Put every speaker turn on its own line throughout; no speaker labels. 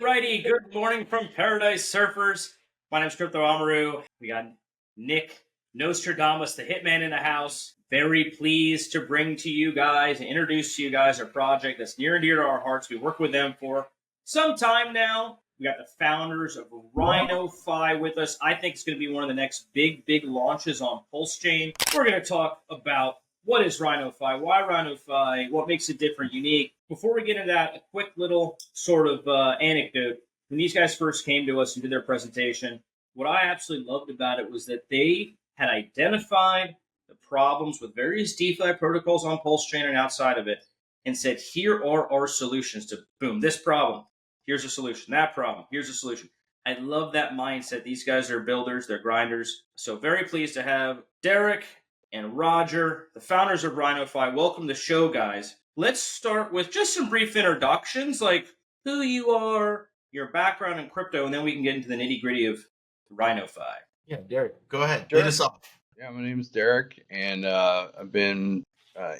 Righty, good morning from Paradise Surfers. My name's Crypto Amaru. We got Nick Nostradamus, the hitman in the house. Very pleased to bring to you guys and introduce to you guys a project that's near and dear to our hearts. We work with them for some time now. We got the founders of RhinoFi with us. I think it's going to be one of the next big launches on PulseChain. We're going to talk about what is RhinoFi, why RhinoFi, what makes it different, unique. Before we get into that, a quick little sort of anecdote. When these guys first came to us and did their presentation, what I absolutely loved about it was that they had identified the problems with various DeFi protocols on PulseChain and outside of it and said, here are our solutions to, boom, this problem. Here's a solution. That problem. Here's a solution. I love that mindset. These guys are builders. They're grinders. So very pleased to have Derek and Roger, the founders of RhinoFi. Welcome to the show, guys. Let's start with just some brief introductions, like who you are, your background in crypto, and then we can get into the nitty-gritty of RhinoFi.
Yeah, Derek, go ahead.
Derek.
Lead us off.
Yeah, my name is Derek, and I've been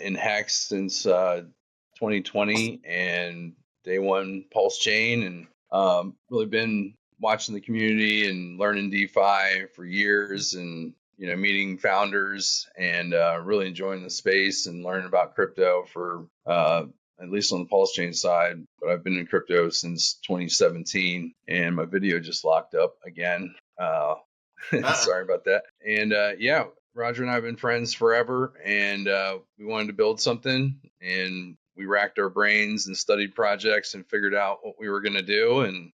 in Hex since 2020 and day one PulseChain, and really been watching the community and learning DeFi for years, and meeting founders and really enjoying the space and learning about crypto for at least on the PulseChain side. But I've been in crypto since 2017, and my video just locked up again. Sorry about that. And yeah, Roger and I have been friends forever, and we wanted to build something, and we racked our brains and studied projects and figured out what we were going to do, and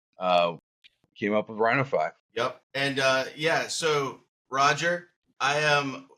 came up with RhinoFi.
Yep. And yeah, so Roger, I am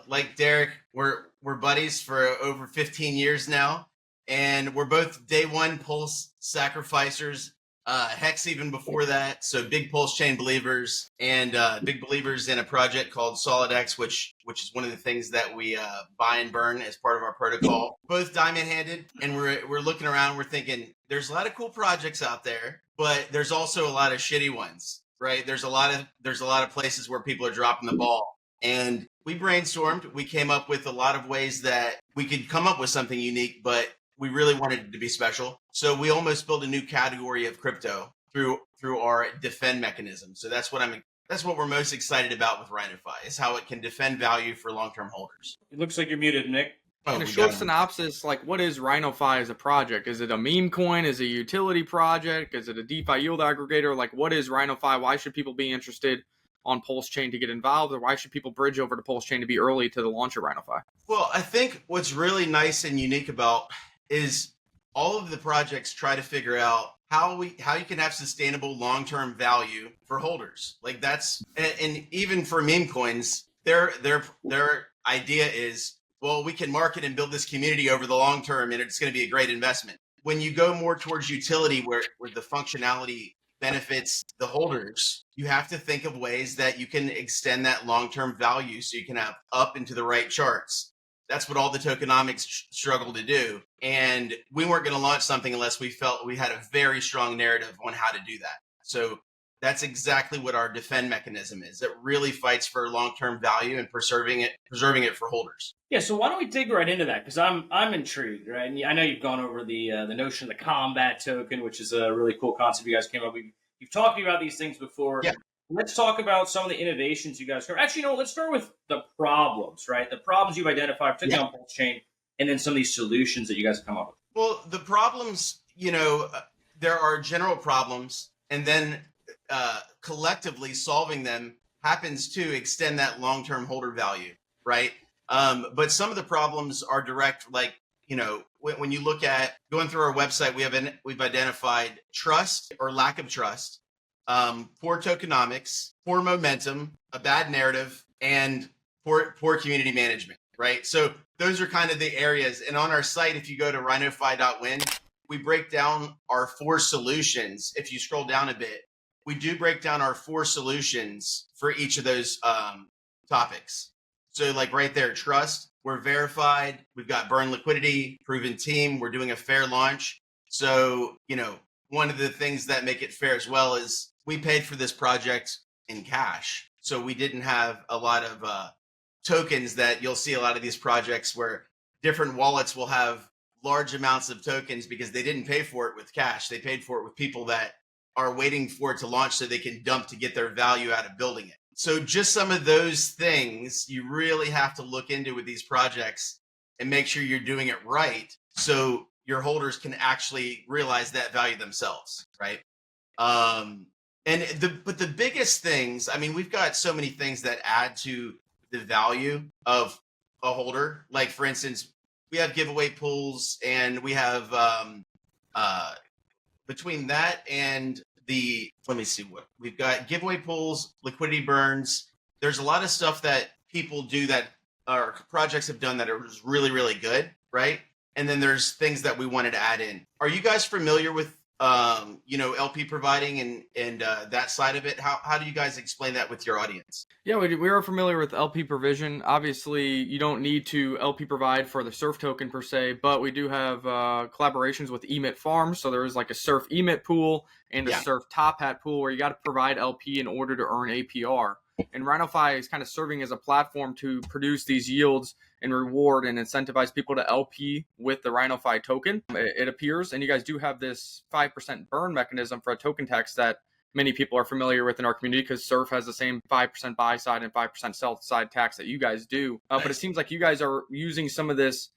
like Derek, we're buddies for over 15 years now, and we're both day one Pulse sacrificers. Hex even before that, so big PulseChain believers, and big believers in a project called SolidX, which is one of the things that we buy and burn as part of our protocol. Both diamond-handed, and we're looking around, we're thinking there's a lot of cool projects out there, but there's also a lot of shitty ones, right? There's a lot of places where people are dropping the ball, and we brainstormed. We came up with a lot of ways that we could come up with something unique, but we really wanted it to be special. So we almost built a new category of crypto through our defend mechanism. So that's what we're most excited about with RhinoFi, is how it can defend value for long-term holders.
It looks like you're muted, Nick.
In a short synopsis, like, what is RhinoFi as a project? Is it a meme coin? Is it a utility project? Is it a DeFi yield aggregator? Like, what is RhinoFi? Why should people be interested on PulseChain to get involved, or why should people bridge over to PulseChain to be early to the launch of RhinoFi?
Well, I think what's really nice and unique about is all of the projects try to figure out how you can have sustainable long-term value for holders. Like that's, and even for meme coins, their idea is, well, we can market and build this community over the long term, and it's going to be a great investment. When you go more towards utility, where the functionality benefits the holders, you have to think of ways that you can extend that long-term value so you can have up into the right charts. That's what all the tokenomics struggle to do. And we weren't going to launch something unless we felt we had a very strong narrative on how to do that. So that's exactly what our defend mechanism is. It really fights for long-term value and preserving it for holders.
Yeah, so why don't we dig right into that? Because I'm intrigued, right? And I know you've gone over the notion of the combat token, which is a really cool concept you guys came up with. You've talked to me about these things before. Yeah. Let's talk about some of the innovations you guys cover. Actually, let's start with the problems, right? The problems you've identified, particularly on PulseChain, and then some of these solutions that you guys have come up with.
Well, the problems, there are general problems, and then collectively solving them happens to extend that long-term holder value, right? But some of the problems are direct, like, when you look at going through our website, we've identified trust or lack of trust, poor tokenomics, poor momentum, a bad narrative, and poor community management, right? So those are kind of the areas. And on our site, if you go to rhinofi.win, we break down our 4 solutions. If you scroll down a bit, we do break down our 4 solutions for each of those topics. So like right there, trust, we're verified, we've got burn liquidity, proven team, we're doing a fair launch. So, one of the things that make it fair as well is we paid for this project in cash. So we didn't have a lot of tokens that you'll see a lot of these projects where different wallets will have large amounts of tokens because they didn't pay for it with cash. They paid for it with people that are waiting for it to launch so they can dump to get their value out of building it. So just some of those things you really have to look into with these projects and make sure you're doing it right so your holders can actually realize that value themselves, right? But the biggest things, I mean, we've got so many things that add to the value of a holder. Like, for instance, we have giveaway pools, and we have between that and let me see what we've got: giveaway pools, liquidity burns. There's a lot of stuff that people do that our projects have done that are really, really good, right? And then there's things that we wanted to add in. Are you guys familiar with LP providing and that side of it? How do you guys explain that with your audience?
Yeah, we are familiar with LP provision. Obviously, you don't need to LP provide for the Surf token per se, but we do have collaborations with emit farms. So there is like a Surf emit pool and a Surf top hat pool where you got to provide LP in order to earn APR. And RhinoFi is kind of serving as a platform to produce these yields and reward and incentivize people to LP with the RhinoFi token, it appears. And you guys do have this 5% burn mechanism for a token tax that many people are familiar with in our community, because Surf has the same 5% buy side and 5% sell side tax that you guys do. But it seems like you guys are using some of this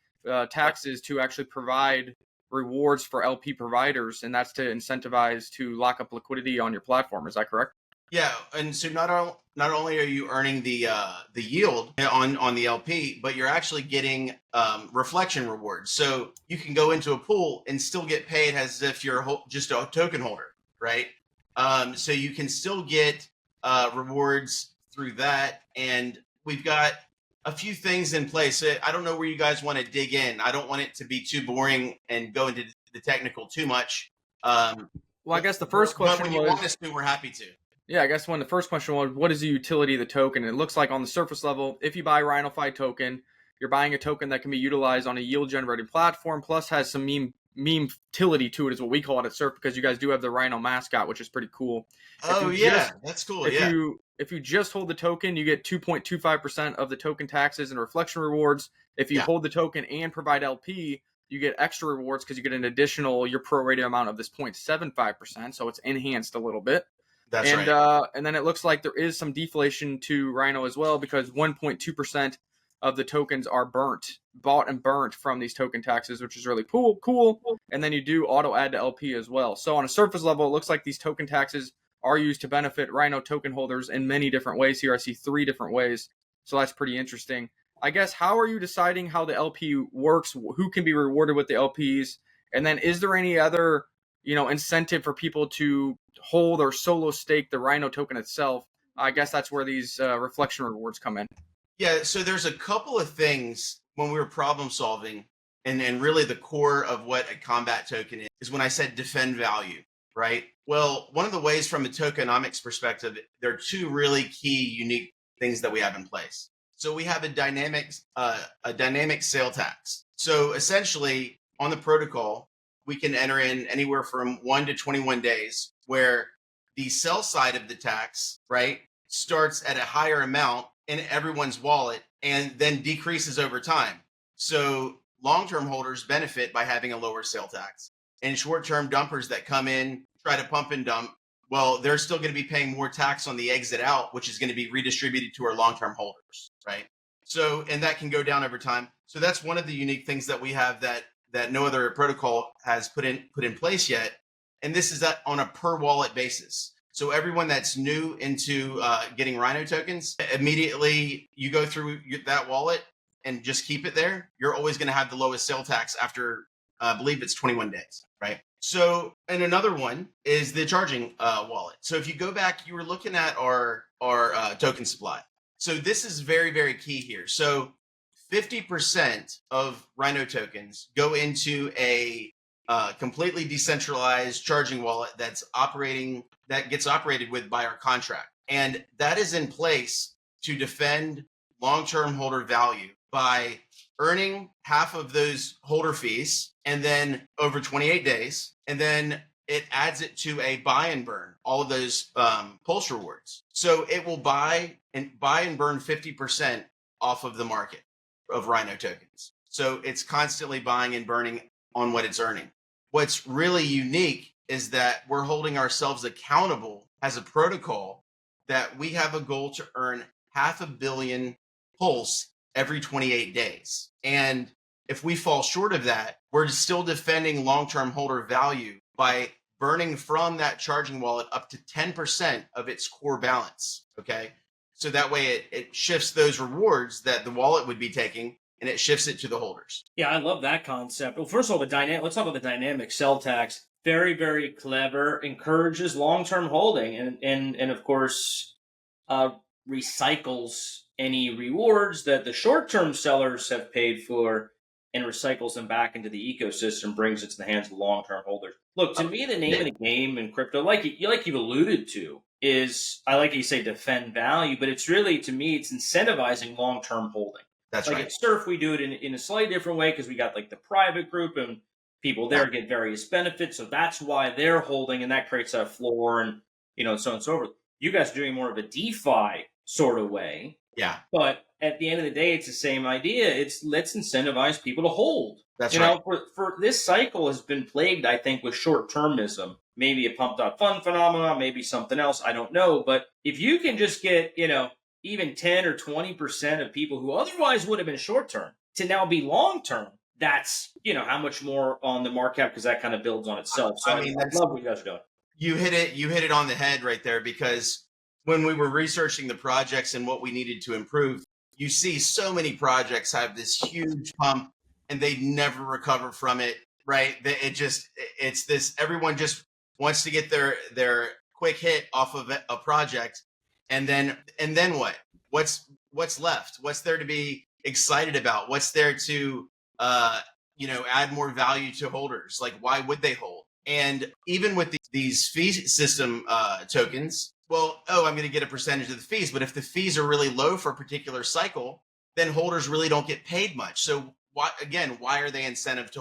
taxes to actually provide rewards for LP providers, and that's to incentivize to lock up liquidity on your platform. Is that correct?
Yeah, and so not only are you earning the yield on the LP, but you're actually getting reflection rewards. So you can go into a pool and still get paid as if you're just a token holder, right? So you can still get rewards through that, and we've got a few things in place. I don't know where you guys want to dig in. I don't want it to be too boring and go into the technical too much.
Well, I guess the first question
but when you want us to, we're happy to.
Yeah, I guess the first question was, what is the utility of the token? And it looks like on the surface level, if you buy a RhinoFi token, you're buying a token that can be utilized on a yield generating platform, plus has some meme utility to it, is what we call it at Surf, because you guys do have the Rhino mascot, which is pretty cool.
Oh yeah, that's cool.
If you just hold the token, you get 2.25% of the token taxes and reflection rewards. If you hold the token and provide LP, you get extra rewards because you get an additional your prorated amount of this 0.75%, so it's enhanced a little bit.
That's right.
And then it looks like there is some deflation to Rhino as well, because 1.2% of the tokens are bought and burnt from these token taxes, which is really cool. And then you do auto add to LP as well. So on a surface level, it looks like these token taxes are used to benefit Rhino token holders in many different ways. Here I see 3 different ways. So that's pretty interesting. I guess, how are you deciding how the LP works? Who can be rewarded with the LPs? And then is there any other incentive for people to hold or solo stake the Rhino token itself? I guess that's where these reflection rewards come in.
Yeah, so there's a couple of things when we were problem solving, and really the core of what a combat token is when I said defend value, right? Well, one of the ways from a tokenomics perspective, there are 2 really key unique things that we have in place. So we have a dynamic sale tax. So essentially on the protocol, we can enter in anywhere from 1 to 21 days where the sell side of the tax, right, starts at a higher amount in everyone's wallet and then decreases over time. So long-term holders benefit by having a lower sale tax. And short-term dumpers that come in, try to pump and dump, well, they're still going to be paying more tax on the exit out, which is going to be redistributed to our long-term holders, right? So, and that can go down over time. So that's one of the unique things that we have that no other protocol has put in place yet. And this is on a per wallet basis. So everyone that's new into getting Rhino tokens, immediately you go through that wallet and just keep it there. You're always going to have the lowest sale tax after, I believe it's 21 days, right? So, and another one is the charging wallet. So if you go back, you were looking at our token supply. So this is very, very key here. So 50% of Rhino tokens go into a completely decentralized charging wallet that gets operated with by our contract. And that is in place to defend long-term holder value by earning half of those holder fees and then over 28 days. And then it adds it to a buy and burn, all of those pulse rewards. So it will buy and burn 50% off of the market of Rhino tokens. So it's constantly buying and burning on what it's earning. What's really unique is that we're holding ourselves accountable as a protocol, that we have a goal to earn 500 million pulse every 28 days. And if we fall short of that, we're still defending long-term holder value by burning from that charging wallet up to 10% of its core balance. Okay. So that way it shifts those rewards that the wallet would be taking, and it shifts it to the holders.
Yeah, I love that concept. Well, first of all, let's talk about the dynamic sell tax. Very, very clever. Encourages long-term holding, and of course, recycles any rewards that the short-term sellers have paid for, and recycles them back into the ecosystem, brings it to the hands of long-term holders. Look, to me, the name of the game in crypto, like you've alluded to, is, I like you say, defend value, but it's really, to me, it's incentivizing long-term holding.
That's
like
right.
At Surf, we do it in a slightly different way because we got like the private group, and people there get various benefits. So that's why they're holding, and that creates a floor, and so on and so forth. You guys are doing more of a DeFi sort of way.
Yeah.
But at the end of the day, it's the same idea. It's let's incentivize people to hold.
That's right.
For this cycle has been plagued, I think, with short-termism. Maybe a pump.fun phenomenon, maybe something else. I don't know. But if you can just get, even 10 or 20% of people who otherwise would have been short-term to now be long-term, that's, how much more on the market cap, because that kind of builds on itself. So I love what you guys are doing.
You hit it on the head right there, because when we were researching the projects and what we needed to improve, you see so many projects have this huge pump and they never recover from it, right? It's this, everyone just wants to get their quick hit off of a project. And then what? What's left? What's there to be excited about? What's there to, add more value to holders? Like, why would they hold? And even with these fee system tokens, I'm going to get a percentage of the fees. But if the fees are really low for a particular cycle, then holders really don't get paid much. So why are they incentivized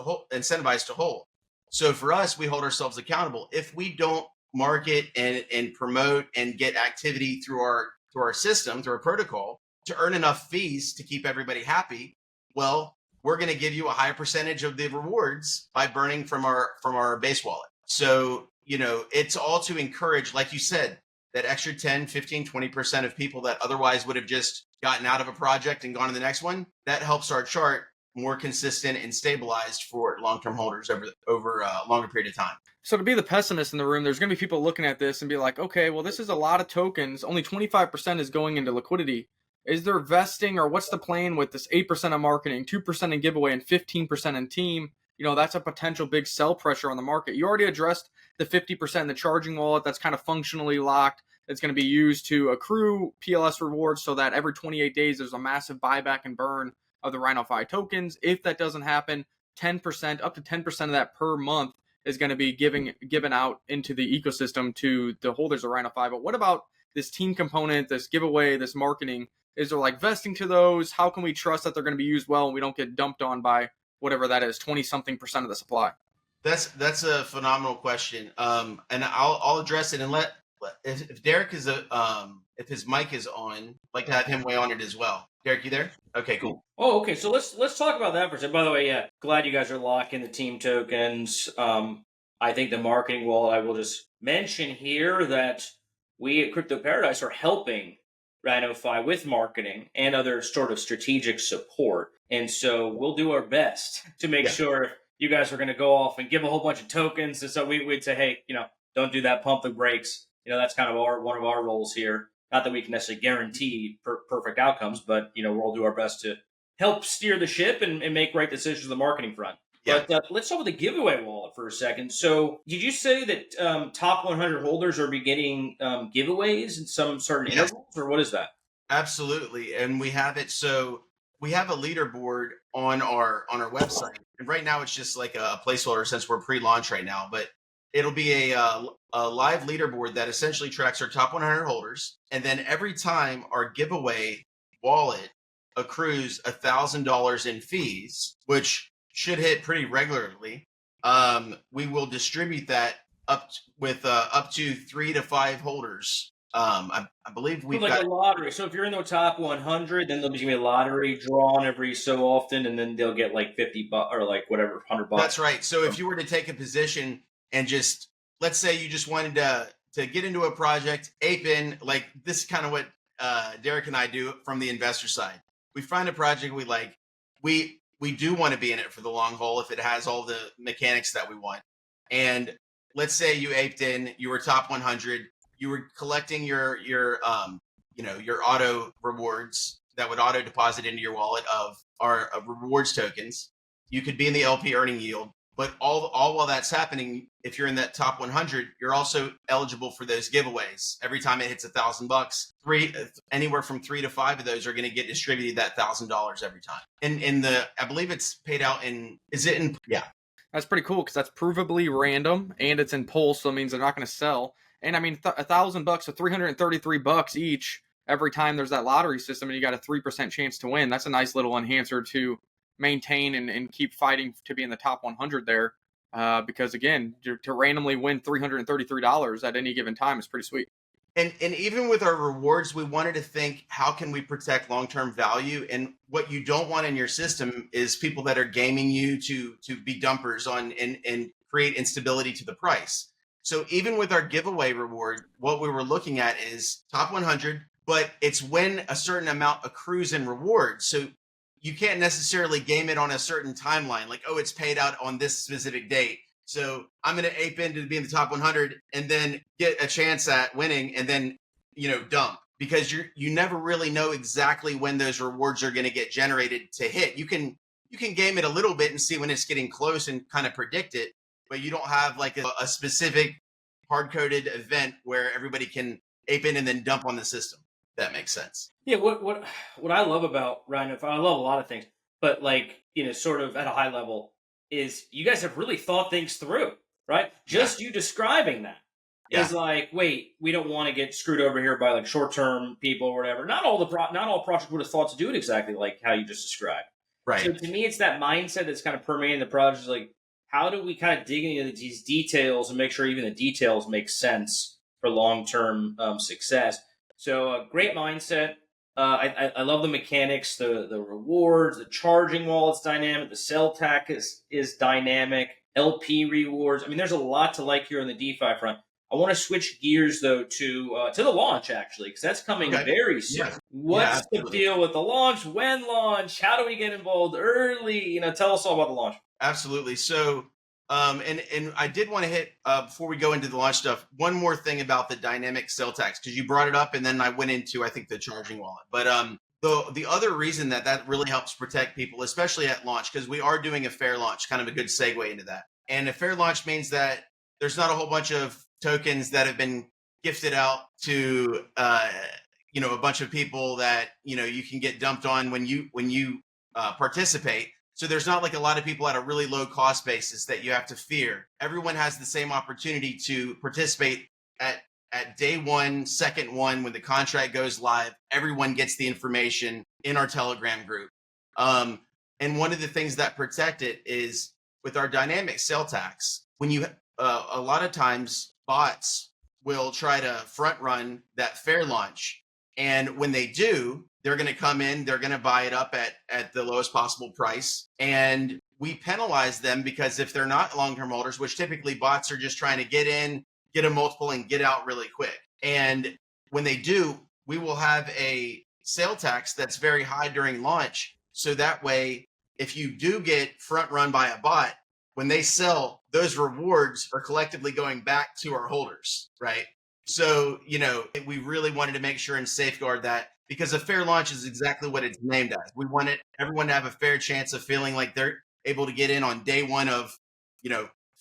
to hold? So for us, we hold ourselves accountable. If we don't market and promote and get activity through our system, through our protocol, to earn enough fees to keep everybody happy, well, we're going to give you a higher percentage of the rewards by burning from our base wallet. So, it's all to encourage, like you said, that extra 10, 15, 20% of people that otherwise would have just gotten out of a project and gone to the next one. That helps our chart more consistent and stabilized for long-term holders over a longer period of time.
So to be the pessimist in the room, there's going to be people looking at this and be like, okay, well, this is a lot of tokens. Only 25% is going into liquidity. Is there vesting, or what's the plan with this 8% of marketing, 2% in giveaway, and 15% in team? That's a potential big sell pressure on the market. You already addressed the 50% in the charging wallet. That's kind of functionally locked. It's going to be used to accrue PLS rewards so that every 28 days there's a massive buyback and burn of the RhinoFi tokens. If that doesn't happen, 10%, up to 10% of that per month is going to be given out into the ecosystem to the holders of RhinoFi. But what about this team component, this giveaway, this marketing? Is there like vesting to those? How can we trust that they're going to be used well and we don't get dumped on by whatever that is, 20-something% of the supply?
That's a phenomenal question. And I'll address it, and if Derek is if his mic is on, I'd like to have him weigh on it as well. Derek, you there? Okay, cool.
Oh, okay. So let's talk about that for a second. By the way, yeah, glad you guys are locking the team tokens. I think the marketing wallet, I will just mention here that we at Crypto Paradise are helping RhinoFi with marketing and other sort of strategic support. And so we'll do our best to make sure you guys are going to go off and give a whole bunch of tokens. And so we'd say, hey, don't do that, pump the brakes. That's kind of one of our roles here. Not that we can necessarily guarantee perfect outcomes, but, we'll do our best to help steer the ship and make right decisions on the marketing front. Yeah. But let's talk about the giveaway wallet for a second. So did you say that top 100 holders are getting giveaways in some certain intervals, or what is that?
Absolutely. And we have it. So we have a leaderboard on our website. And right now it's just like a placeholder since we're pre-launch right now, but it'll be a live leaderboard that essentially tracks our top 100 holders. And then every time our giveaway wallet accrues $1,000 in fees, which should hit pretty regularly, we will distribute that up to 3 to 5 holders. I believe we've got
a lottery. So if you're in the top 100, then there'll be a lottery drawn every so often, and then they'll get like $50 or like whatever, $100.
That's right. So if you were to take a position and just let's say you just wanted to get into a project, ape in, like this is kind of what Derek and I do from the investor side. We find a project we like. We do want to be in it for the long haul if it has all the mechanics that we want. And let's say you aped in, you were top 100, you were collecting your auto rewards that would auto deposit into your wallet of our rewards tokens. You could be in the LP earning yield, but all while that's happening, if you're in that top 100, you're also eligible for those giveaways. Every time it hits $1,000, anywhere from 3 to 5 of those are going to get distributed that $1,000 every time. And I believe it's paid out yeah.
That's pretty cool because that's provably random and it's in Pulse, so it means they're not going to sell. And I mean, $1,000, so $333 each every time there's that lottery system, and you got a 3% chance to win. That's a nice little enhancer to maintain and keep fighting to be in the top 100 there. Because again, to randomly win $333 at any given time is pretty sweet.
And even with our rewards, we wanted to think, how can we protect long-term value? And what you don't want in your system is people that are gaming you to be dumpers on and create instability to the price. So even with our giveaway reward, what we were looking at is top 100, but it's when a certain amount accrues in rewards. So you can't necessarily game it on a certain timeline, like, oh, it's paid out on this specific date. So I'm going to ape in to be in the top 100 and then get a chance at winning and then, dump, because you never really know exactly when those rewards are going to get generated to hit. You can game it a little bit and see when it's getting close and kind of predict it, but you don't have like a specific hard-coded event where everybody can ape in and then dump on the system. That makes sense.
Yeah, what I love about RhinoFi, I love a lot of things, but sort of at a high level, is you guys have really thought things through, right? Just you describing that is like, wait, we don't want to get screwed over here by like short-term people or whatever. Not all projects would have thought to do it exactly like how you just described.
Right.
So to me, it's that mindset that's kind of permeating the project. Like, how do we kind of dig into these details and make sure even the details make sense for long-term success? So great mindset. I love the mechanics, the rewards, the charging wallet's dynamic, the sell tack is dynamic, LP rewards. I mean, there's a lot to like here on the DeFi front. I want to switch gears though to the launch actually, because that's coming very soon. Yeah. What's the deal with the launch? When launch? How do we get involved early? Tell us all about the launch.
Absolutely. So, and I did want to hit before we go into the launch stuff, one more thing about the dynamic sell tax, because you brought it up, and then I went into, I think, the charging wallet. But the other reason that really helps protect people, especially at launch, because we are doing a fair launch, kind of a good segue into that. And a fair launch means that there's not a whole bunch of tokens that have been gifted out to a bunch of people that you can get dumped on when you participate. So there's not like a lot of people at a really low cost basis that you have to fear. Everyone has the same opportunity to participate at day one, second one, when the contract goes live. Everyone gets the information in our Telegram group. And one of the things that protect it is with our dynamic sell tax. When you a lot of times bots will try to front run that fair launch, and when they do, they're going to come in, they're going to buy it up at the lowest possible price. And we penalize them because if they're not long-term holders, which typically bots are just trying to get in, get a multiple and get out really quick. And when they do, we will have a sale tax that's very high during launch. So that way, if you do get front run by a bot, when they sell, those rewards are collectively going back to our holders, right? So, we really wanted to make sure and safeguard that, because a fair launch is exactly what it's named as. We wanted everyone to have a fair chance of feeling like they're able to get in on day one of,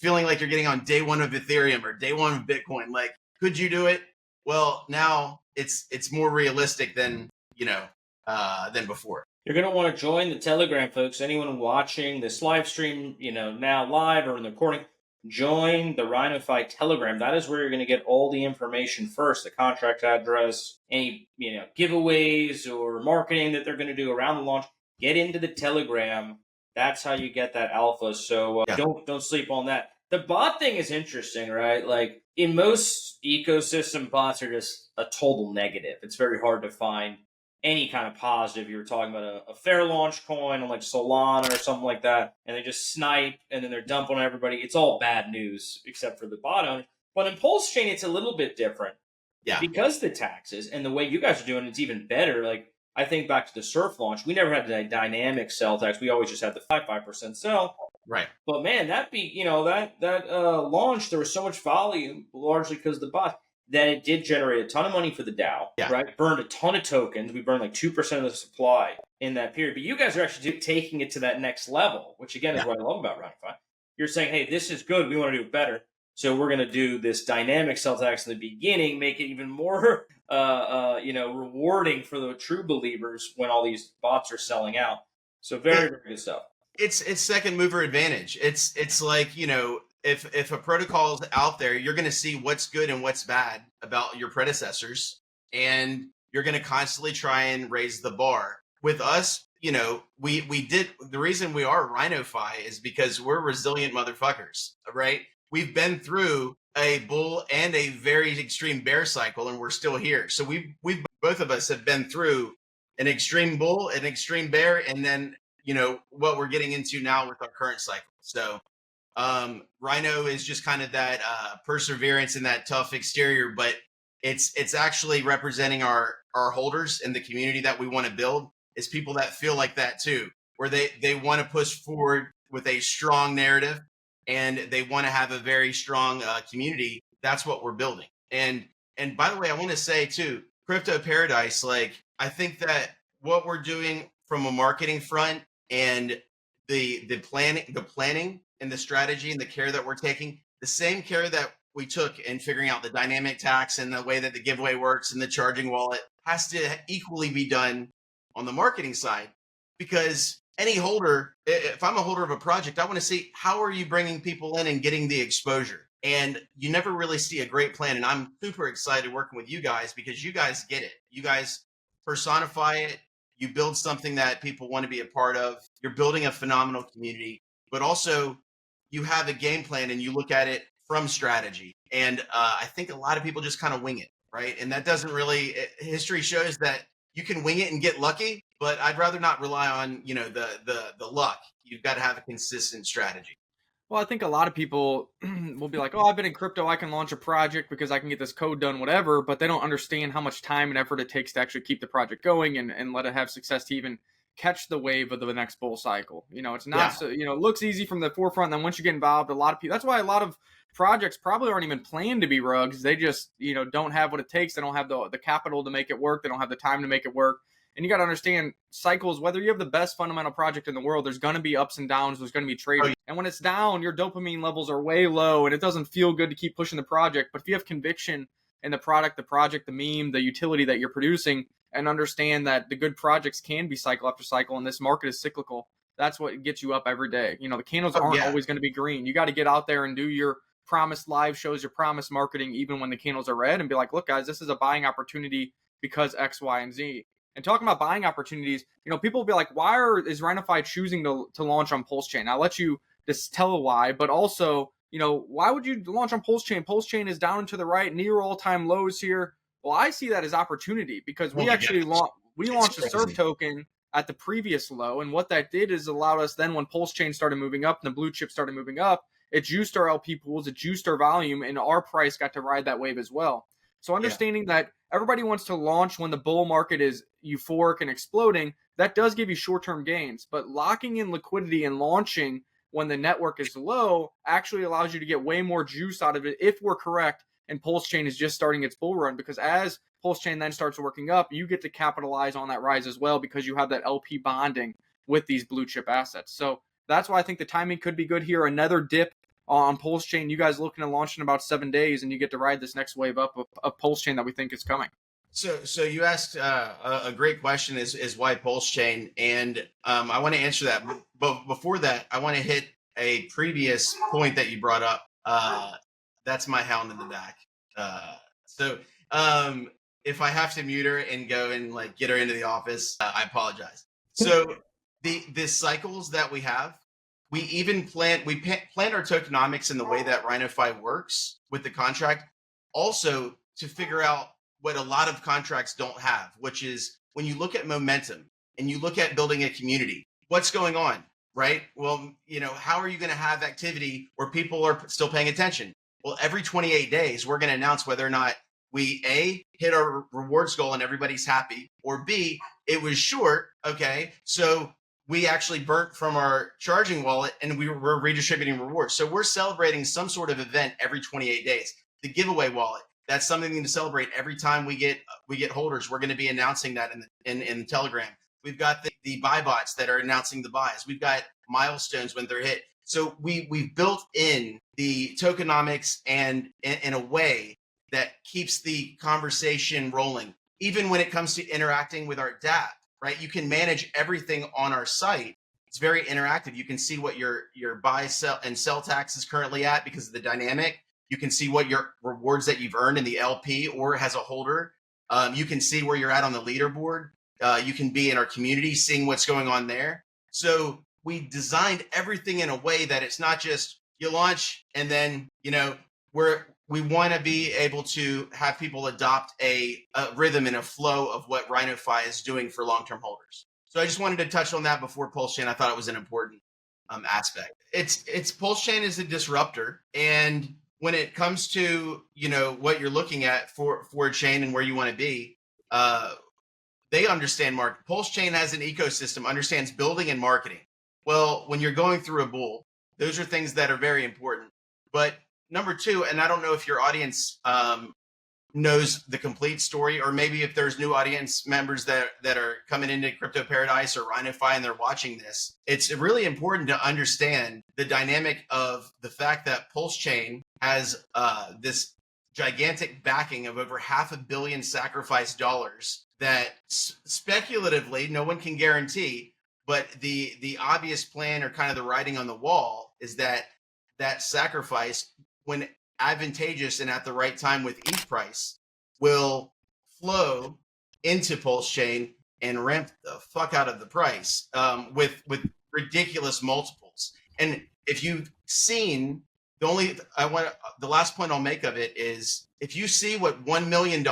feeling like you're getting on day one of Ethereum or day one of Bitcoin. Like, could you do it? Well, now it's more realistic than before.
You're going to want to join the Telegram, folks. Anyone watching this live stream, now live or in the recording, join the RhinoFi Telegram. That is where you're going to get all the information first, the contract address, any giveaways or marketing that they're going to do around the launch. Get into the Telegram. That's how you get that alpha. So don't sleep on that. The bot thing is interesting, right? Like, in most ecosystem, bots are just a total negative. It's very hard to find any kind of positive. You were talking about a fair launch coin on like Solana or something like that, and they just snipe and then they're dumping on everybody. It's all bad news except for the bot owner. But in PulseChain, it's a little bit different.
Yeah.
Because the taxes and the way you guys are doing it's even better. Like, I think back to the surf launch, we never had the dynamic sell tax. We always just had the 5% sell.
Right.
But man, that launch, there was so much volume, largely because of the bot, that it did generate a ton of money for the DAO,
Yeah.
right? Burned a ton of tokens. We burned like 2% of the supply in that period. But you guys are actually taking it to that next level, which again is what I love about RhinoFi. You're saying, hey, this is good. We want to do it better. So we're going to do this dynamic sell tax in the beginning, make it even more, rewarding for the true believers when all these bots are selling out. So very, very good stuff.
It's second mover advantage. It's like, you know, if a protocol is out there, you're going to see what's good and what's bad about your predecessors, and you're going to constantly try and raise the bar. With us, you know, we did, the reason we are RhinoFi is because we're resilient motherfuckers, right? We've been through a bull and a very extreme bear cycle, and we're still here. So we've both of us have been through an extreme bull, an extreme bear, and then, you know, what we're getting into now with our current cycle. So Rhino is just kind of that perseverance and that tough exterior, but it's actually representing our holders and the community that we want to build. Is people that feel like that too, where they want to push forward with a strong narrative, and they want to have a very strong community. That's what we're building. And by the way, I want to say too, Crypto Paradise, like, I think that what we're doing from a marketing front and the planning and the strategy and the care that we're taking, the same care that we took in figuring out the dynamic tax and the way that the giveaway works and the charging wallet, has to equally be done on the marketing side. Because any holder, if I'm a holder of a project, I want to see, how are you bringing people in and getting the exposure? And you never really see a great plan. And I'm super excited working with you guys, because you guys get it. You guys personify it. You build something that people want to be a part of. You're building a phenomenal community, but also you have a game plan and you look at it from strategy. And I think a lot of people just kind of wing it, right? And that doesn't really, history shows that you can wing it and get lucky, but I'd rather not rely on, you know, the luck. You've got to have a consistent strategy.
Well, I think a lot of people will be like, oh, I've been in crypto, I can launch a project because I can get this code done, whatever, but they don't understand how much time and effort it takes to actually keep the project going and let it have success to even catch the wave of the next bull cycle. You know, it's not so, you know, it looks easy from the forefront. And then once you get involved, a lot of people, that's why a lot of projects probably aren't even planned to be rugs. They just, you know, don't have what it takes. They don't have the capital to make it work. They don't have the time to make it work. And you got to understand cycles, whether you have the best fundamental project in the world, there's going to be ups and downs. There's going to be trading. Oh, yeah. And when it's down, your dopamine levels are way low and it doesn't feel good to keep pushing the project. But if you have conviction in the product, the meme, the utility that you're producing, and understand that the good projects can be cycle after cycle, and this market is cyclical, that's what gets you up every day. You know, the candles aren't always going to be green. You got to get out there and do your promised live shows, your promised marketing, even when the candles are red, and be like, look, guys, this is a buying opportunity because X, Y, and Z. And talking about buying opportunities, you know, people will be like, is RhinoFi choosing to launch on PulseChain? I'll let you just tell why, but also, you know, why would you launch on PulseChain? PulseChain is down and to the right, near all-time lows here. Well, I see that as opportunity, because we actually launched a surf token at the previous low, and what that did is allowed us then, when PulseChain started moving up and the blue chip started moving up, it juiced our LP pools, it juiced our volume, and our price got to ride that wave as well. So understanding that everybody wants to launch when the bull market is euphoric and exploding, that does give you short-term gains. But locking in liquidity and launching when the network is low actually allows you to get way more juice out of it, if we're correct, and PulseChain is just starting its bull run. Because as PulseChain then starts working up, you get to capitalize on that rise as well, because you have that LP bonding with these blue chip assets. So that's why I think the timing could be good here. Another dip on PulseChain, you guys looking to launch in about 7 days, and you get to ride this next wave up of PulseChain that we think is coming.
So you asked a great question, is why PulseChain, and I want to answer that. But before that, I want to hit a previous point that you brought up. That's my hound in the back. So if I have to mute her and go and like get her into the office, I apologize. So the cycles that we have, we even planned our tokenomics in the way that RhinoFi works with the contract, also to figure out what a lot of contracts don't have, which is when you look at momentum and you look at building a community, what's going on, right? Well, you know, how are you going to have activity where people are still paying attention? Well, every 28 days, we're going to announce whether or not we A, hit our rewards goal and everybody's happy, or B, it was short. Okay. So we actually burnt from our charging wallet and we were redistributing rewards. So we're celebrating some sort of event every 28 days. The giveaway wallet, that's something to celebrate every time we get holders. We're going to be announcing that in the Telegram. We've got the buy bots that are announcing the buys. We've got milestones when they're hit. So we've built in the tokenomics and in a way that keeps the conversation rolling. Even when it comes to interacting with our DApp, right? You can manage everything on our site. It's very interactive. You can see what your buy, sell, and sell tax is currently at because of the dynamic. You can see what your rewards that you've earned in the LP or as a holder. You can see where you're at on the leaderboard. You can be in our community, seeing what's going on there. So we designed everything in a way that it's not just you launch and then, we want to be able to have people adopt a rhythm and a flow of what RhinoFi is doing for long-term holders. So I just wanted to touch on that before PulseChain. I thought it was an important aspect. It's PulseChain is a disruptor, and when it comes to what you're looking at for a chain and where you want to be, they understand market. PulseChain has an ecosystem, understands building and marketing. Well, when you're going through a bull, those are things that are very important. But number two, and I don't know if your audience knows the complete story, or maybe if there's new audience members that are coming into Crypto Paradise or RhinoFi and they're watching this, it's really important to understand the dynamic of the fact that PulseChain has this gigantic backing of over $500 million sacrificed dollars that speculatively no one can guarantee, but the obvious plan or kind of the writing on the wall is that sacrifice, when advantageous and at the right time with ETH price, will flow into PulseChain and ramp the fuck out of the price with ridiculous multiples. And if you've seen, the last point I'll make of it is, if you see what $1 million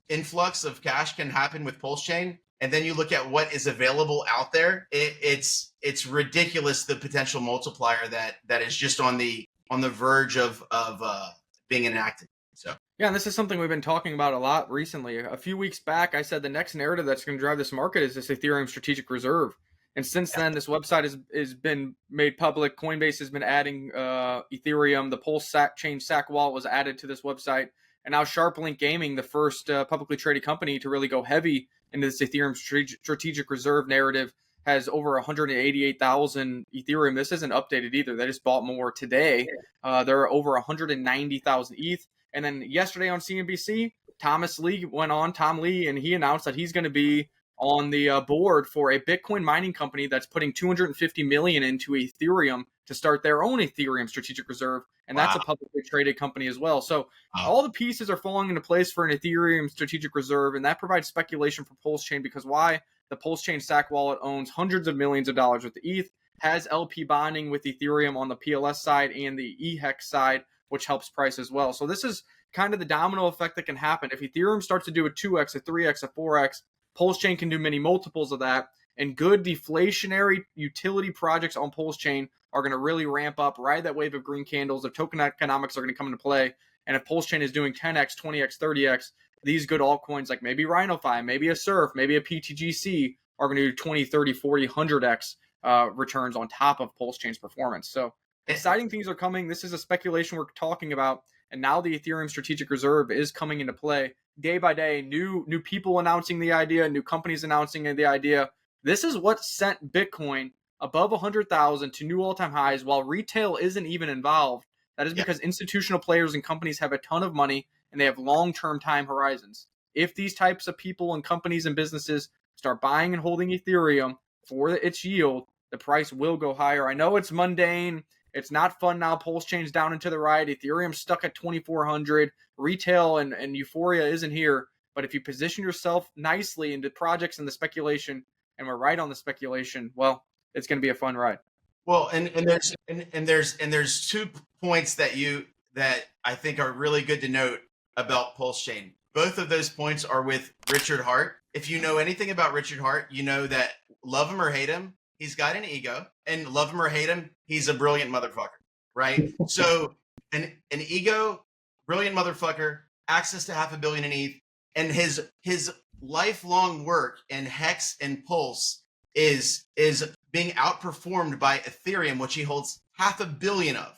influx of cash can happen with PulseChain, and then you look at what is available out there, it's ridiculous, the potential multiplier that is just on the verge of being enacted. So
yeah, and this is something we've been talking about a lot recently. A few weeks back, I said the next narrative that's going to drive this market is this Ethereum strategic reserve. And since then, this website has been made public. Coinbase has been adding Ethereum. The PulseChain SAC wallet was added to this website. And now SharpLink Gaming, the first publicly traded company to really go heavy into this Ethereum strategic reserve narrative, has over 188,000 Ethereum. This isn't updated either. They just bought more today. There are over 190,000 ETH. And then yesterday on CNBC, Tom Lee, and he announced that he's going to be on the board for a Bitcoin mining company that's putting $250 million into Ethereum to start their own Ethereum strategic reserve. And that's a publicly traded company as well. So all the pieces are falling into place for an Ethereum strategic reserve. And that provides speculation for PulseChain, because why? The PulseChain SAC wallet owns hundreds of millions of dollars with the ETH, has LP bonding with Ethereum on the PLS side and the EHEX side, which helps price as well. So this is kind of the domino effect that can happen. If Ethereum starts to do a 2x, a 3x, a 4x, PulseChain can do many multiples of that. And good deflationary utility projects on PulseChain are going to really ramp up, ride that wave of green candles. The token economics are going to come into play. And if PulseChain is doing 10x, 20x, 30x, these good altcoins like maybe RhinoFi, maybe a Surf, maybe a PTGC are going to do 20, 30, 40, 100x returns on top of PulseChain's performance. So exciting things are coming. This is a speculation we're talking about. And now the Ethereum strategic reserve is coming into play day by day. New people announcing the idea, new companies announcing the idea. This is what sent Bitcoin above 100,000 to new all-time highs while retail isn't even involved. That is because institutional players and companies have a ton of money and they have long-term time horizons. If these types of people and companies and businesses start buying and holding Ethereum for its yield, the price will go higher. I know it's mundane. It's not fun now. PulseChain's down and to the right. Ethereum's stuck at 2,400. Retail and euphoria isn't here. But if you position yourself nicely into projects and the speculation, and we're right on the speculation, well, it's going to be a fun ride.
Well, and there's 2 points that I think are really good to note about PulseChain. Both of those points are with Richard Hart. If you know anything about Richard Hart, you know that love him or hate him, he's got an ego, and love him or hate him, he's a brilliant motherfucker, right? So an ego, brilliant motherfucker, access to $500 million in ETH, and his lifelong work in Hex and Pulse is being outperformed by Ethereum, which he holds $500 million of.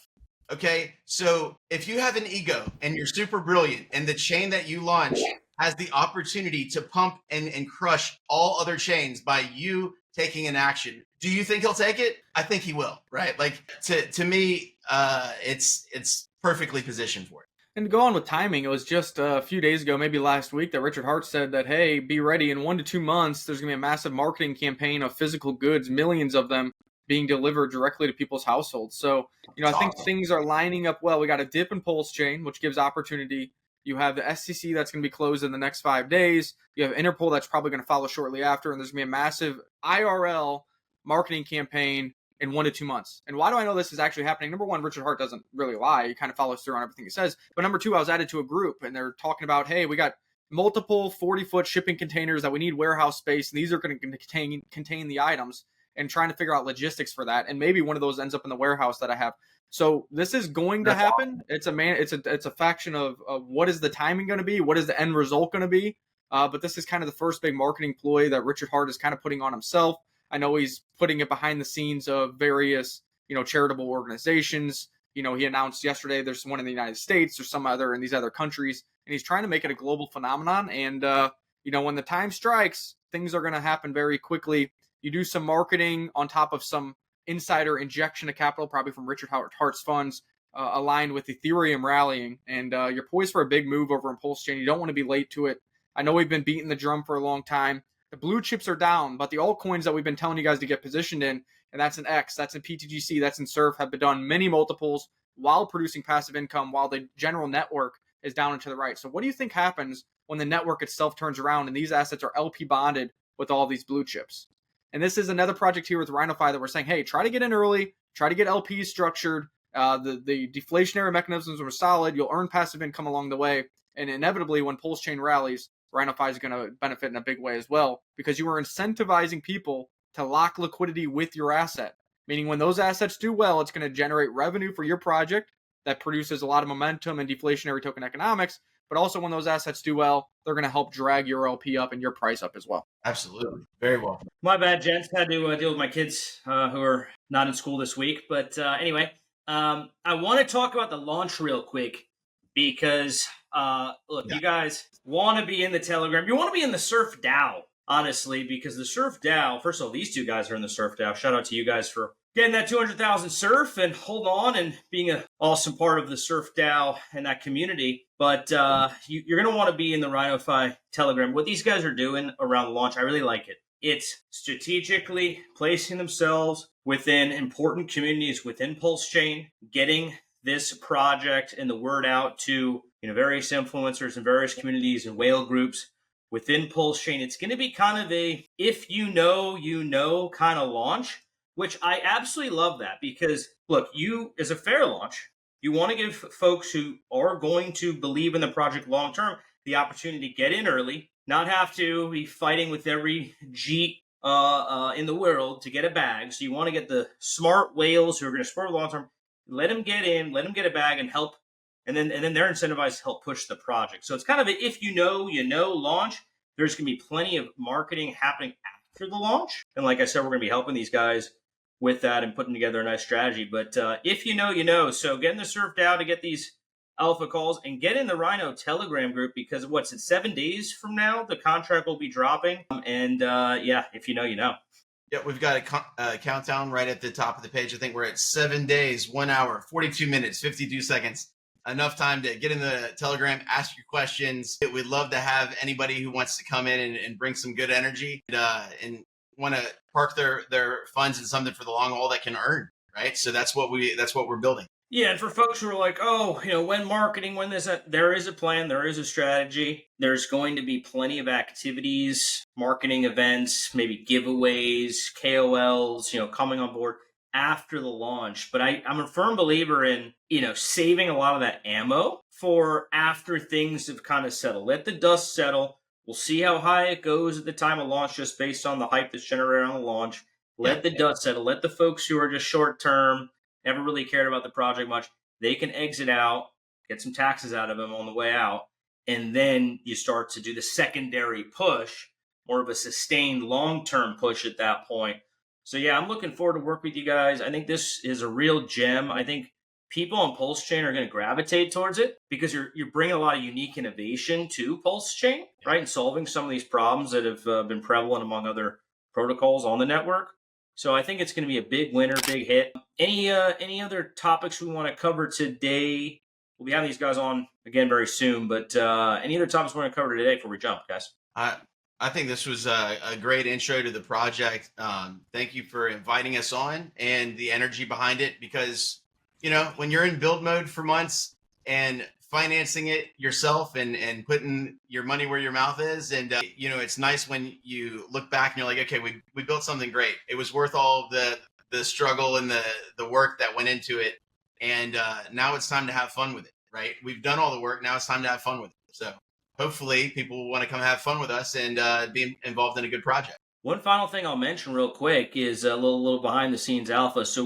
Okay, so if you have an ego and you're super brilliant, and the chain that you launch has the opportunity to pump and crush all other chains by you taking an action, do you think he'll take it? I think he will, right? Like to me, it's perfectly positioned for it.
And to go on with timing, it was just a few days ago, maybe last week, that Richard Hart said that, hey, be ready. In 1 to 2 months, there's going to be a massive marketing campaign of physical goods, millions of them being delivered directly to people's households. So, I think things are lining up well. We got a dip in PulseChain, which gives opportunity. You have the SEC that's going to be closed in the next 5 days. You have Interpol that's probably going to follow shortly after. And there's going to be a massive IRL marketing campaign in 1 to 2 months. And why do I know this is actually happening? Number one, Richard Hart doesn't really lie. He kind of follows through on everything he says. But number two, I was added to a group and they're talking about, hey, we got multiple 40-foot shipping containers that we need warehouse space. And these are going to contain the items, and trying to figure out logistics for that. And maybe one of those ends up in the warehouse that I have. So this is going to happen. It's a faction of what is the timing going to be? What is the end result going to be? But this is kind of the first big marketing ploy that Richard Hart is kind of putting on himself. I know he's putting it behind the scenes of various, charitable organizations. He announced yesterday there's one in the United States, there's some other in these other countries, and he's trying to make it a global phenomenon. And, when the time strikes, things are going to happen very quickly. You do some marketing on top of some insider injection of capital, probably from Richard Hart's funds, aligned with Ethereum rallying, and you're poised for a big move over in PulseChain. You don't want to be late to it. I know we've been beating the drum for a long time. The blue chips are down, but the altcoins that we've been telling you guys to get positioned in, and that's in X, that's in PTGC, that's in Surf, have been done many multiples while producing passive income, while the general network is down and to the right. So what do you think happens when the network itself turns around and these assets are LP bonded with all these blue chips? And this is another project here with RhinoFi that we're saying, hey, try to get in early, try to get LPs structured. The deflationary mechanisms are solid. You'll earn passive income along the way. And inevitably, when PulseChain rallies, RhinoFi is going to benefit in a big way as well, because you are incentivizing people to lock liquidity with your asset. Meaning when those assets do well, it's going to generate revenue for your project that produces a lot of momentum and deflationary token economics. But also when those assets do well, they're going to help drag your LP up and your price up as well.
Absolutely. Very well.
My bad, gents. Had to deal with my kids who are not in school this week. But anyway, I want to talk about the launch real quick because, you guys want to be in the Telegram. You want to be in the Surf DAO, honestly, because the Surf DAO, first of all, these two guys are in the Surf DAO. Shout out to you guys for getting that 200,000 Surf and hold on and being an awesome part of the Surf DAO and that community. But you're going to want to be in the RhinoFi Telegram. What these guys are doing around the launch, I really like it. It's strategically placing themselves within important communities within PulseChain, getting this project and the word out to various influencers and various communities and whale groups within PulseChain. It's going to be kind of a if you know kind of launch, which I absolutely love that because, look, you as a fair launch, you want to give folks who are going to believe in the project long term the opportunity to get in early, not have to be fighting with every Jeet in the world to get a bag. So you want to get the smart whales who are going to support long term, let them get in, let them get a bag and help. And then they're incentivized to help push the project. So it's kind of a if you know launch. There's going to be plenty of marketing happening after the launch. And like I said, we're going to be helping these guys with that and putting together a nice strategy. But if you know. So get in the Surf DAO to get these alpha calls and get in the Rhino Telegram group because what's it, 7 days from now, the contract will be dropping. And if you know, you know.
Yeah, we've got a countdown right at the top of the page. I think we're at 7 days, 1 hour, 42 minutes, 52 seconds. Enough time to get in the Telegram, ask your questions. We'd love to have anybody who wants to come in and bring some good energy and want to park their funds in something for the long haul that can earn, right? So that's what we're building.
Yeah, and for folks who are like, when marketing, when this, there is a plan, there is a strategy. There's going to be plenty of activities, marketing events, maybe giveaways, KOLs, coming on board after the launch. But I'm a firm believer in, saving a lot of that ammo for after things have kind of settled. Let the dust settle. We'll see how high it goes at the time of launch, just based on the hype that's generated on the launch. Let the dust settle. Let the folks who are just short term, never really cared about the project much, they can exit out, get some taxes out of them on the way out, and then you start to do the secondary push, more of a sustained long-term push at that point. So yeah, I'm looking forward to work with you guys. I think this is a real gem. I think people on PulseChain are going to gravitate towards it because you're bringing a lot of unique innovation to PulseChain, right? And solving some of these problems that have been prevalent among other protocols on the network. So I think it's going to be a big winner, big hit. Any other topics we want to cover today? We'll be having these guys on again very soon, but any other topics we want to cover today before we jump, guys?
I think this was a great intro to the project. Thank you for inviting us on and the energy behind it, because, you know, when you're in build mode for months and financing it yourself and putting your money where your mouth is. And, you know, it's nice when you look back and you're like, okay, we built something great. It was worth all of the struggle and the work that went into it. And now it's time to have fun with it, right? We've done all the work. Now it's time to have fun with it. So hopefully people will want to come have fun with us and be involved in a good project.
One final thing I'll mention real quick is a little behind the scenes alpha. So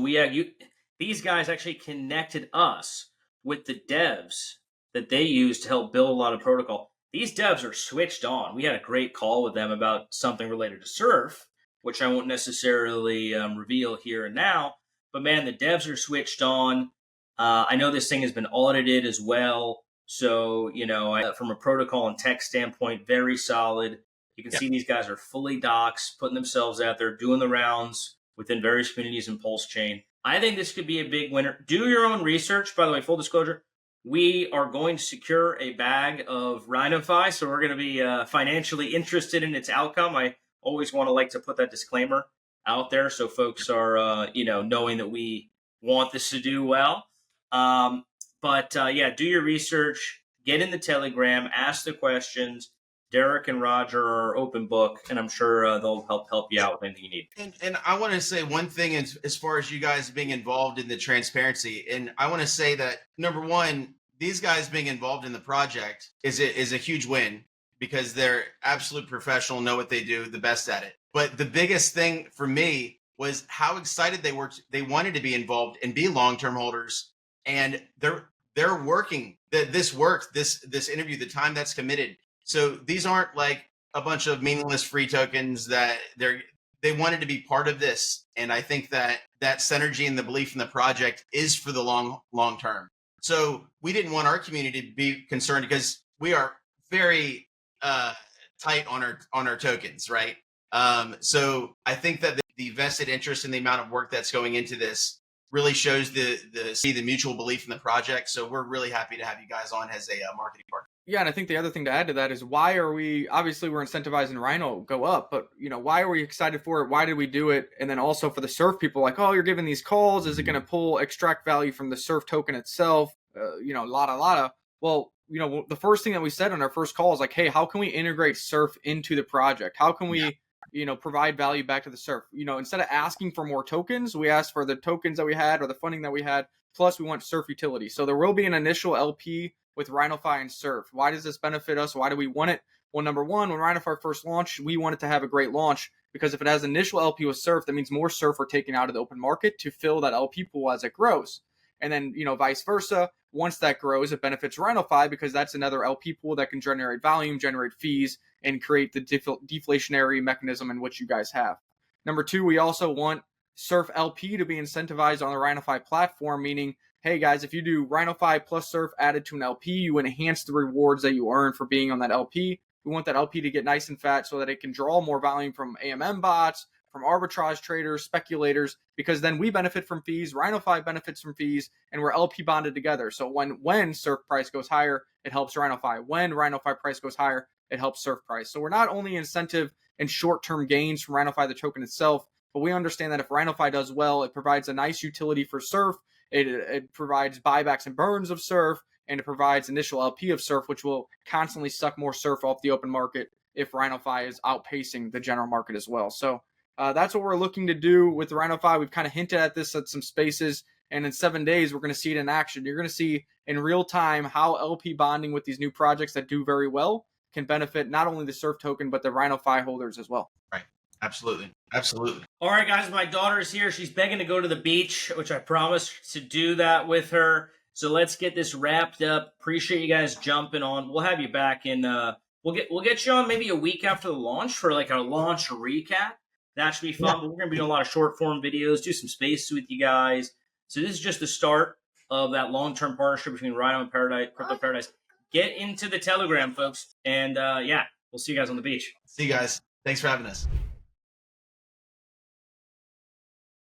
these guys actually connected us with the devs that they use to help build a lot of protocol. These devs are switched on. We had a great call with them about something related to Surf, which I won't necessarily reveal here and now. But man, the devs are switched on. I know this thing has been audited as well. So, you know, from a protocol and tech standpoint, very solid. You can see these guys are fully doxed, putting themselves out there, doing the rounds within various communities in PulseChain. I think this could be a big winner. Do your own research. By the way, full disclosure, we are going to secure a bag of RhinoFi, so we're going to be financially interested in its outcome. I always want to like to put that disclaimer out there so folks are, knowing that we want this to do well. But do your research, get in the Telegram, ask the questions. Derek and Roger are open book, and I'm sure they'll help you out with anything you need.
And I want to say one thing as far as you guys being involved in the transparency. And I want to say that, number one, these guys being involved in the project is a huge win because they're absolute professional, know what they do, the best at it. But the biggest thing for me was how excited they were. They wanted to be involved and be long-term holders. And they're working this interview, the time that's committed. So these aren't like a bunch of meaningless free tokens that they wanted to be part of this. And I think that synergy and the belief in the project is for the long term. So we didn't want our community to be concerned because we are very tight on our tokens, right? So I think that the vested interest in the amount of work that's going into this really shows the mutual belief in the project. So we're really happy to have you guys on as a marketing partner.
Yeah, and I think the other thing to add to that is why are we, obviously we're incentivizing Rhino go up, but why are we excited for it? Why did we do it? And then also for the Surf people, like, oh, you're giving these calls. Is it going to extract value from the Surf token itself? Lotta. Well, the first thing that we said on our first call is like, hey, how can we integrate Surf into the project? How can we, provide value back to the Surf? Instead of asking for more tokens, we asked for the tokens that we had or the funding that we had. Plus we want Surf utility. So there will be an initial LP with RhinoFi and Surf. Why does this benefit us? Why do we want it? Well, number one, when RhinoFi first launched, we wanted to have a great launch because if it has initial LP with Surf, that means more Surf are taken out of the open market to fill that LP pool as it grows. And then, vice versa. Once that grows, it benefits RhinoFi because that's another LP pool that can generate volume, generate fees, and create the deflationary mechanism in which you guys have. Number two, we also want Surf LP to be incentivized on the RhinoFi platform, meaning, hey guys, if you do RhinoFi plus Surf added to an LP, you enhance the rewards that you earn for being on that LP. We want that LP to get nice and fat so that it can draw more volume from AMM bots, from arbitrage traders, speculators, because then we benefit from fees, RhinoFi benefits from fees, and we're LP bonded together. So when Surf price goes higher, it helps RhinoFi. When RhinoFi price goes higher, it helps Surf price. So we're not only incentive and short-term gains from RhinoFi, the token itself, but we understand that if RhinoFi does well, it provides a nice utility for Surf. It provides buybacks and burns of Surf, and it provides initial LP of Surf, which will constantly suck more Surf off the open market if RhinoFi is outpacing the general market as well. So that's what we're looking to do with RhinoFi. We've kind of hinted at this at some spaces, and in 7 days, we're going to see it in action. You're going to see in real time how LP bonding with these new projects that do very well can benefit not only the Surf token, but the RhinoFi holders as well.
Right. Absolutely.
All right, guys, my daughter's here. She's begging to go to the beach, which I promised to do that with her. So let's get this wrapped up. Appreciate you guys jumping on. We'll have you back in. We'll get you on maybe a week after the launch for like a launch recap. That should be fun. But we're gonna be doing a lot of short form videos, do some spaces with you guys. So this is just the start of that long term partnership between Rhino and Paradise, Crypto Paradise. Get into the Telegram, folks, and we'll see you guys on the beach.
See you guys. Thanks for having us.